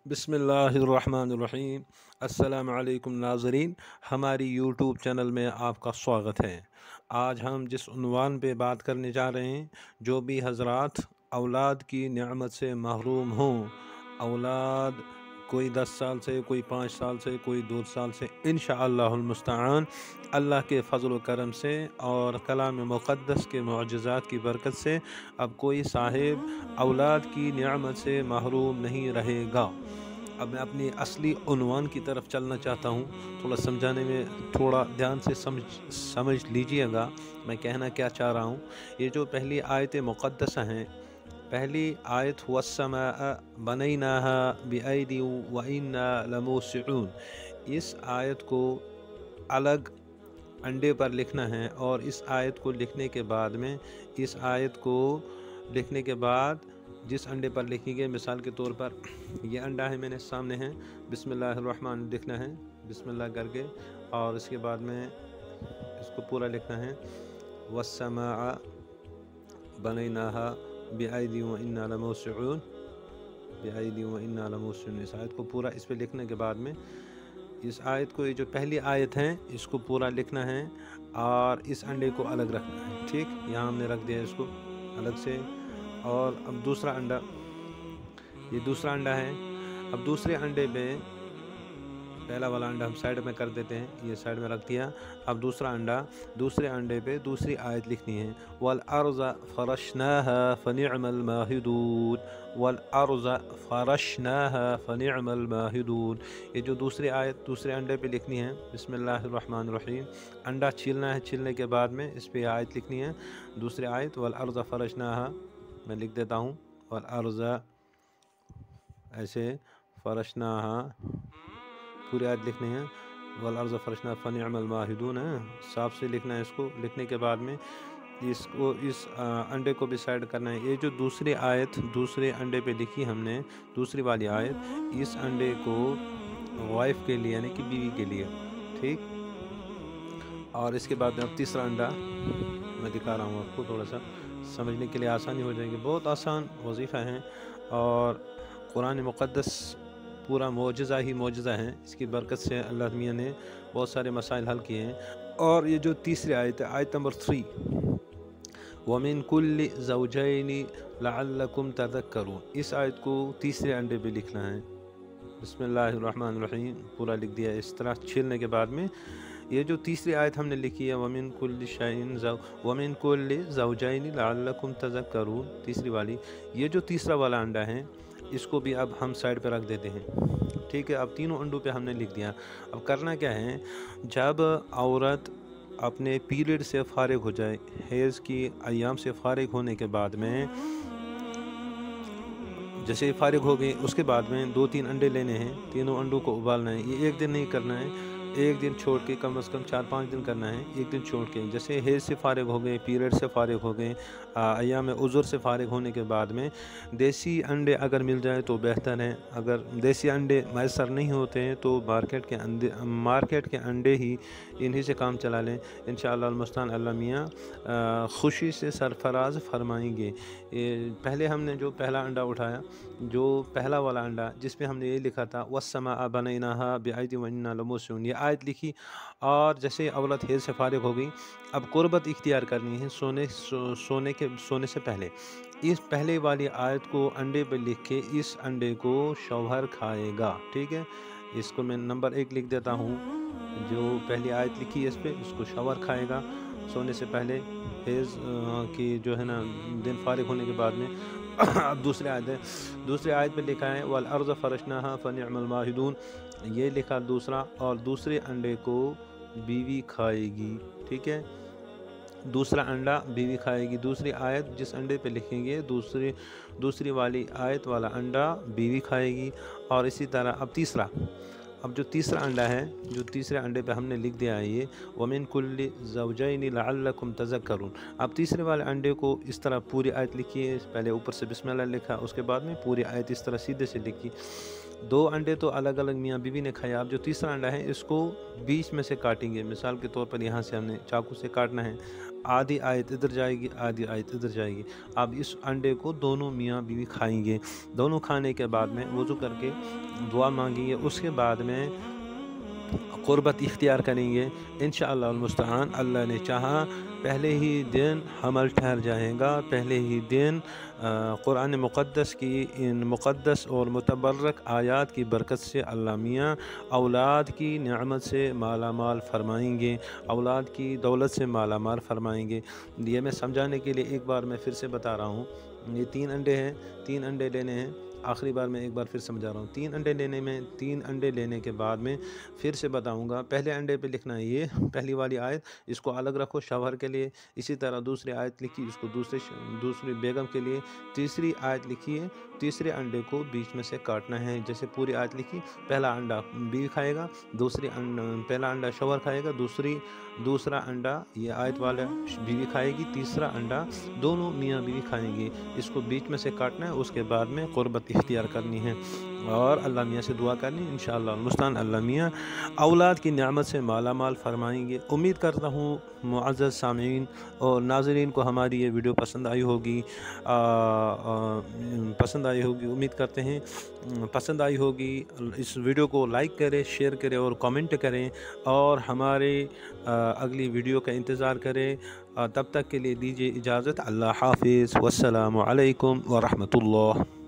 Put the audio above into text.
बिस्मिल्लाहिर्रहमानिर्रहीम। अस्सलामु अलैकुम नाज़रीन, हमारी यूट्यूब चैनल में आपका स्वागत है। आज हम जिस उन्वान पे बात करने जा रहे हैं, जो भी हज़रात औलाद की नेमत से महरूम हों, औलाद कोई 10 साल से, कोई 5 साल से, कोई 2 साल से, इंशाअल्लाहुल मुस्तआन अल्लाह के फ़ज़ल व करम से और कलाम मुक़द्दस के मुअजिज़ात की बरकत से अब कोई साहिब औलाद की नेमत से महरूम नहीं रहेगा। अब मैं अपनी असली उन्वान की तरफ चलना चाहता हूँ। थोड़ा समझाने में थोड़ा ध्यान से समझ लीजिएगा मैं कहना क्या चाह रहा हूँ। ये जो पहली आयत मुक़द्दसा हैं, पहली आयत वस्समाअ बनैनाहा बिअयदि व इन्ना लमूसिऊन, इस आयत को अलग अंडे पर लिखना है। और इस आयत को लिखने के बाद में इस आयत को लिखने के बाद जिस अंडे पर लिखेंगे, मिसाल के तौर पर ये अंडा है मेरे सामने है, बिस्मिल्लाहिर्रहमान लिखना है बिस्मिल्लाह करके, और इसके बाद में इसको पूरा लिखना है वस्समाअ बनैनाहा बिअयदि व इन्ना लमूसिऊन, बिअयदि व इन्ना लमूसिऊन। इस आयत को पूरा इस पे लिखने के बाद में इस आयत को, ये जो पहली आयत है, इसको पूरा लिखना है और इस अंडे को अलग रखना है। ठीक, यहाँ हमने रख दिया इसको अलग से। और अब दूसरा अंडा, ये दूसरा अंडा है। अब दूसरे अंडे पे पहला वाला अंडा हम साइड में कर देते हैं, ये साइड में रख दिया। अब दूसरा अंडा, दूसरे अंडे पे दूसरी आयत लिखनी है वल अर्ज़ फरशनाहा फनिअमल माहिदून, वल अर्ज़ फरशनाहा फनिअमल माहिदून। ये जो दूसरी आयत दूसरे अंडे पे लिखनी है, बिस्मिल्लाहिर्रहमानिर्रहीम। अंडा छीलना है, छीलने के बाद में इस पे आयत लिखनी है, दूसरी आयत वल अर्ज़ फरशनाहा, मैं लिख देता हूँ वल अर्ज़, ऐसे फरशनाहा पूरी आयत लिखनी है, वल अर्ज़ फरशना फनिअमल माहिदून है, साफ से लिखना है। इसको लिखने के बाद में इसको इस अंडे को भी साइड करना है। ये जो दूसरी आयत दूसरे अंडे पे लिखी हमने, दूसरी वाली आयत, इस अंडे को वाइफ के लिए यानी कि बीवी के लिए, ठीक। और इसके बाद में अब तीसरा अंडा मैं दिखा रहा हूँ आपको, थोड़ा सा समझने के लिए आसानी हो जाएगी। बहुत आसान वजीफ़ा है और कुरान मुक़द्दस पूरा मोजज़ा ही मोजज़ा है। इसकी बरकत से अल्लाह मियाँ ने बहुत सारे मसाइल हल किए हैं। और ये जो तीसरी आयत है, आयत नंबर 3, वमिन कुल्लि ज़ौजैनि लअल्लकुम तज़क्करून, इस आयत को तीसरे अंडे पे लिखना है, बिस्मिल्लाहिर्रहमानिर्रहीम पूरा लिख दिया इस तरह छीलने के बाद में। ये जो तीसरी आयत हमने लिखी है वमिन कुल्लि ज़ौजैनि लअल्लकुम तज़क्करून, तीसरी वाली, ये जो तीसरा वाला अंडा है इसको भी अब हम साइड पे रख देते हैं। ठीक है, अब तीनों अंडों पे हमने लिख दिया। अब करना क्या है, जब औरत अपने पीरियड से फारिग हो जाए, हैज़ की अयाम से फारिग होने के बाद में, जैसे फारिग हो गई, उसके बाद में 2-3 अंडे लेने हैं, तीनों अंडों को उबालना है। ये एक दिन नहीं करना है, एक दिन छोड़ के, कम से कम 4-5 दिन करना है, एक दिन छोड़ के। जैसे हैज़ से फारिग हो गए, पीरियड से फारिग हो गए, अय्याम उज़्र से फारिग होने के बाद में देसी अंडे अगर मिल जाए तो बेहतर है। अगर देसी अंडे मैसर नहीं होते हैं तो मार्केट के अंडे ही, इन्हीं से काम चला लें। इंशाअल्लाह मुस्तान अल्लाह मियाँ खुशी से सरफराज फरमाएंगे। पहले हमने जो पहला अंडा उठाया, जो पहला वाला अंडा जिस पे हमने ये लिखा था वस्समाअ बनैनाहा बिअयदि व इन्ना लमूसिऊन, ये आयत लिखी। और जैसे औरत हैज़ से फारिग हो गई, अब कुर्बत इख्तियार करनी है सोने से पहले। इस पहले वाली आयत को अंडे पे लिख के इस अंडे को शौहर खाएगा। ठीक है, इसको मैं नंबर 1 लिख देता हूँ, जो पहली आयत लिखी है इस पे, इसको शौहर खाएगा सोने से पहले, हैज़ की जो है ना दिन फारिग होने के बाद में। अब दूसरी आयत पे लिखा है वल अर्ज़ फरशनाहा फनिअमल माहिदून, ये लिखा दूसरा, और दूसरे अंडे को बीवी खाएगी। ठीक है, दूसरा अंडा बीवी खाएगी। दूसरी आयत जिस अंडे पे लिखेंगे, दूसरी वाली आयत वाला अंडा बीवी खाएगी। और इसी तरह अब जो तीसरा अंडा है, जो तीसरे अंडे पे हमने लिख दिया है ये वमिन कुल्लि ज़ौजैनि लअल्लकुम तज़क्करून। अब तीसरे वाले अंडे को इस तरह पूरी आयत लिखी है, पहले ऊपर से बिस्मिल्लाह लिखा, उसके बाद में पूरी आयत इस तरह सीधे से लिखी। 2 अंडे तो अलग अलग मियाँ बीवी ने खाए। आप जो तीसरा अंडा है इसको बीच में से काटेंगे। मिसाल के तौर पर यहाँ से हमने चाकू से काटना है, आधी आयत इधर जाएगी, आधी आयत इधर जाएगी। अब इस अंडे को दोनों मियाँ बीवी खाएंगे। दोनों खाने के बाद में वज़ू करके दुआ मांगेंगे। उसके बाद में क़ुर्बत इख्तियार करेंगे। इंशाअल्लाह मुस्तआन, अल्लाह ने चाहा पहले ही दिन हमल ठहर जाएगा। पहले ही दिन कुरान मुक़द्दस की इन मुक़द्दस और मुतबर्रक आयात की बरकत से अल्लाह मियाँ औलाद की नेमत से माला माल फरमाएंगे, औलाद की दौलत से माला माल फरमाएंगे। ये मैं समझाने के लिए एक बार मैं फिर से बता रहा हूँ। ये 3 अंडे हैं, 3 अंडे लेने हैं। आखिरी बार मैं एक बार फिर समझा रहा हूँ। 3 अंडे लेने में, 3 अंडे लेने के बाद में फिर से बताऊँगा। पहले अंडे पे लिखना है ये पहली वाली आयत, इसको अलग रखो शौहर के लिए। इसी तरह दूसरी आयत लिखी, इसको दूसरी बेगम के लिए। तीसरी आयत लिखिए, तीसरे अंडे को बीच में से काटना है। जैसे पूरी आयत लिखी, पहला अंडा बीवी खाएगा, पहला अंडा शौहर खाएगा, दूसरा अंडा ये आयत वाला बीवी खाएगी, तीसरा अंडा दोनों मियाँ बीवी खाएंगे। इसको बीच में से काटना है। उसके बाद में क़ुर्बत इख्तियार करनी है और अल्लाह मियाँ से दुआ करनी है। इंशाअल्लाह मुस्तान अल्लाह मियाँ औलाद की नेमत से माला माल फरमाएंगे। उम्मीद करता हूँ मुअज़्ज़ज़ सामीन और नाज़रीन को हमारी ये वीडियो पसंद आई होगी। उम्मीद करते हैं पसंद आई होगी। इस वीडियो को लाइक करें, शेयर करें और कमेंट करें और हमारे अगली वीडियो का इंतज़ार करें। तब तक के लिए दीजिए इजाज़त। अल्लाह हाफ़िज़। वस्सलामु अलैकुम व रहमतुल्लाह।